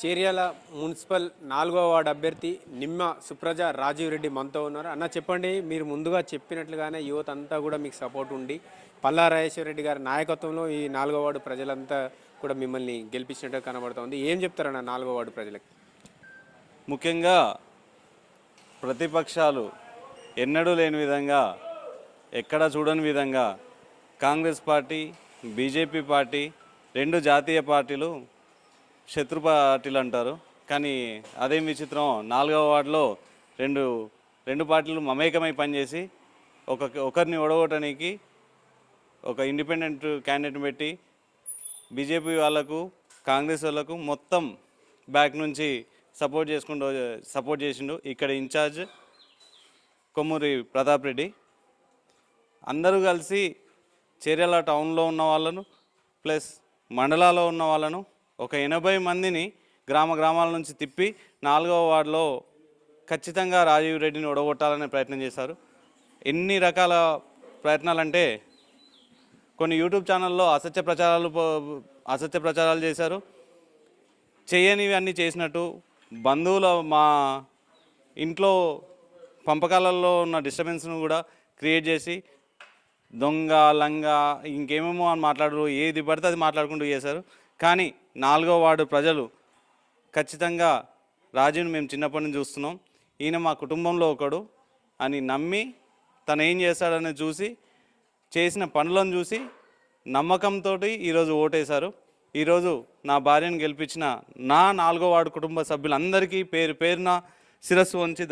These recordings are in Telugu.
చేర్యాల మున్సిపల్ 4వ వార్డు అభ్యర్థి నిమ్మ సుప్రజ రాజీవ్ రెడ్డి మనతో ఉన్నారు. అన్న చెప్పండి, మీరు ముందుగా చెప్పినట్లుగానే యువత అంతా కూడా మీకు సపోర్ట్ ఉండి పల్లా రాజేశ్వర రెడ్డి గారి నాయకత్వంలో ఈ 4వ వార్డు ప్రజలంతా కూడా మిమ్మల్ని గెలిపించినట్టు కనబడుతుంది. ఏం చెప్తారన్న 4వ వార్డు ప్రజలకు? ముఖ్యంగా ప్రతిపక్షాలు ఎన్నడూ లేని విధంగా, ఎక్కడ చూడని విధంగా కాంగ్రెస్ పార్టీ, బీజేపీ పార్టీ, రెండు జాతీయ పార్టీలు శత్రు పార్టీలు అంటారు. కానీ అదేం విచిత్రం, 4వ వార్డులో రెండు పార్టీలు మమేకమై పనిచేసి ఒకరిని ఓడగొట్టడానికి ఒక ఇండిపెండెంట్ క్యాండిడేట్ని పెట్టి బీజేపీ వాళ్ళకు, కాంగ్రెస్ వాళ్ళకు మొత్తం బ్యాక్ నుంచి సపోర్ట్ చేసిండు. ఇక్కడ ఇన్ఛార్జ్ కొమ్మూరి ప్రతాప్ రెడ్డి అందరూ కలిసి చేర్యాల టౌన్లో ఉన్న వాళ్ళను ప్లస్ మండలాల్లో ఉన్న వాళ్ళను ఒక 80 మందిని గ్రామాల నుంచి తిప్పి 4వ వార్డులో ఖచ్చితంగా రాజీవ్ రెడ్డిని ఓడగొట్టాలనే ప్రయత్నం చేశారు. ఎన్ని రకాల ప్రయత్నాలంటే కొన్ని యూట్యూబ్ ఛానల్లో అసత్య ప్రచారాలు చేశారు. చేయనివి అన్నీ చేసినట్టు బంధువుల మా ఇంట్లో పంపకాలలో ఉన్న డిస్టర్బెన్స్ను కూడా క్రియేట్ చేసి దొంగ లంగ ఇంకేమేమో అని మాట్లాడరు, ఏది పడితే అది మాట్లాడుకుంటూ చేశారు. కానీ 4వ వార్డు ప్రజలు ఖచ్చితంగా రాజుని మేము చిన్నప్పటి నుంచి చూస్తున్నాం, ఈయన మా కుటుంబంలో ఒకడు అని నమ్మి తను ఏం చేస్తాడని చూసి, చేసిన పనులను చూసి నమ్మకంతో ఈరోజు ఓటేశారు. ఈరోజు నా భార్యను గెలిపించిన నా 4వ వార్డు కుటుంబ సభ్యులందరికీ పేరున శిరస్సు వంచి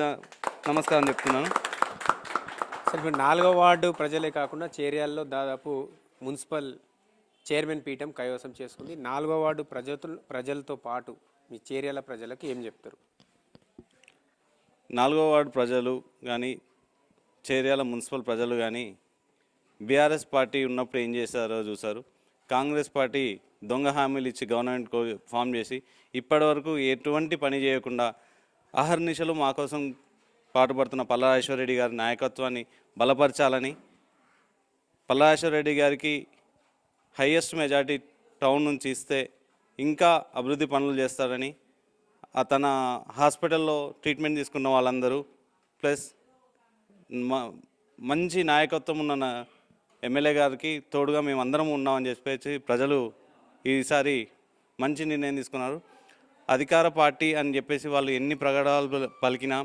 నమస్కారం చెప్తున్నాను. సరే, ఇప్పుడు 4వ వార్డు ప్రజలే కాకుండా చేర్యాలలో దాదాపు మున్సిపల్ చైర్మన్ పీఠం కైవసం చేసుకుంది. 4వ వార్డు ప్రజలతో పాటు మీ చేర్యాల ప్రజలకు ఏం చెప్తారు? 4వ వార్డు ప్రజలు కానీ, చేర్యాల మున్సిపల్ ప్రజలు కానీ బీఆర్ఎస్ పార్టీ ఉన్నప్పుడు ఏం చేశారో చూశారు. కాంగ్రెస్ పార్టీ దొంగ హామీలు ఇచ్చి గవర్నమెంట్ ఫామ్ చేసి ఇప్పటి వరకు ఎటువంటి పని చేయకుండా అహర్నిశలు మా కోసం పాటుపడుతున్న పల్లా రాజేశ్వర రెడ్డి గారి నాయకత్వాన్ని బలపరచాలని, పల్లా రాజేశ్వర రెడ్డి గారికి హైయెస్ట్ మెజార్టీ టౌన్ నుంచి ఇస్తే ఇంకా అభివృద్ధి పనులు చేస్తారని, తన హాస్పిటల్లో ట్రీట్మెంట్ తీసుకున్న వాళ్ళందరూ ప్లస్ మంచి నాయకత్వం ఉన్న ఎమ్మెల్యే గారికి తోడుగా మేమందరం ఉన్నామని చెప్పేసి ప్రజలు ఈసారి మంచి నిర్ణయం తీసుకున్నారు. అధికార పార్టీ అని చెప్పేసి వాళ్ళు ఎన్ని ప్రకటనలు పలికినా,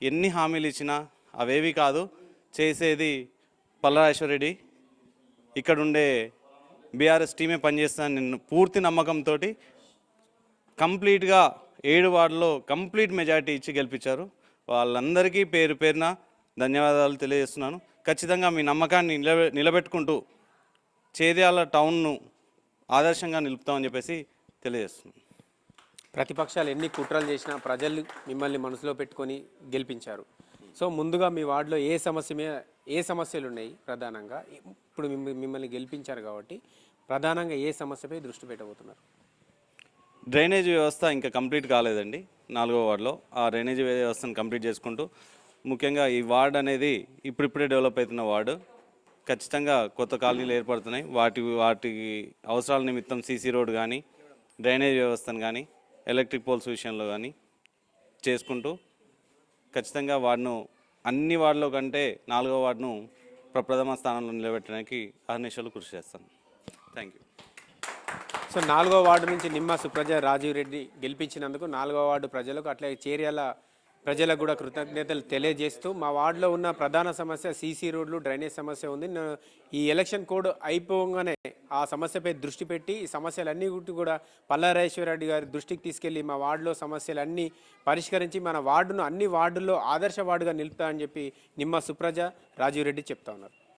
ఎన్ని హామీలు ఇచ్చినా అవేవి కాదు, చేసేది పల్లా రాజేశ్వర రెడ్డి. ఇక్కడుండే బీఆర్ఎస్ టీమే పనిచేస్తానని నిన్ను పూర్తి నమ్మకంతో కంప్లీట్గా 7 వార్డులో కంప్లీట్ మెజారిటీ ఇచ్చి గెలిపించారు. వాళ్ళందరికీ పేరున ధన్యవాదాలు తెలియజేస్తున్నాను. ఖచ్చితంగా మీ నమ్మకాన్ని నిలబెట్టుకుంటూ చేర్యాల టౌన్ను ఆదర్శంగా నిలుపుతామని చెప్పేసి తెలియజేస్తున్నాను. ప్రతిపక్షాలు ఎన్ని కుట్రలు చేసినా ప్రజలు మిమ్మల్ని మనసులో పెట్టుకొని గెలిపించారు. సో ముందుగా మీ వార్డులో ఏ సమస్యలు ఉన్నాయి ప్రధానంగా? ఇప్పుడు మిమ్మల్ని గెలిపించారు కాబట్టి ప్రధానంగా ఏ సమస్యపై దృష్టి పెట్టబోతున్నారు? డ్రైనేజ్ వ్యవస్థ ఇంకా కంప్లీట్ కాలేదండి 4వ వార్డులో. ఆ డ్రైనేజ్ వ్యవస్థను కంప్లీట్ చేసుకుంటూ, ముఖ్యంగా ఈ వార్డు అనేది ఇప్పుడిప్పుడే డెవలప్ అవుతున్న వార్డు. ఖచ్చితంగా కొత్త కాలనీలు ఏర్పడుతున్నాయి. వాటి అవసరాల నిమిత్తం సీసీ రోడ్ కానీ, డ్రైనేజ్ వ్యవస్థను కానీ, ఎలక్ట్రిక్ పోల్స్ విషయంలో కానీ చేసుకుంటూ ఖచ్చితంగా వార్డును అన్ని వార్డులో కంటే 4వ వార్డును ప్రప్రథమ స్థానంలో నిలబెట్టడానికి అహర్నిశలు కృషి చేస్తాను. Thank you. సో 4వ వార్డు నుంచి నిమ్మ సుప్రజ రాజీవ్ రెడ్డి గెలిపించినందుకు 4వ వార్డు ప్రజలకు, అట్లాగే చేర్యాల ప్రజలకు కూడా కృతజ్ఞతలు తెలియజేస్తూ, మా వార్డులో ఉన్న ప్రధాన సమస్య సీసీ రోడ్లు, డ్రైనేజ్ సమస్య ఉంది. ఈ ఎలక్షన్ కోడ్ అయిపోగానే ఆ సమస్యపై దృష్టి పెట్టి ఈ సమస్యలన్నీ కూడా పల్లా రాజేశ్వర రెడ్డి గారి దృష్టికి తీసుకెళ్లి మా వార్డులో సమస్యలన్నీ పరిష్కరించి మన వార్డును అన్ని వార్డుల్లో ఆదర్శ వార్డుగా నిలుపుతామని చెప్పి నిమ్మ సుప్రజ రాజీవ్ రెడ్డి చెప్తా ఉన్నారు.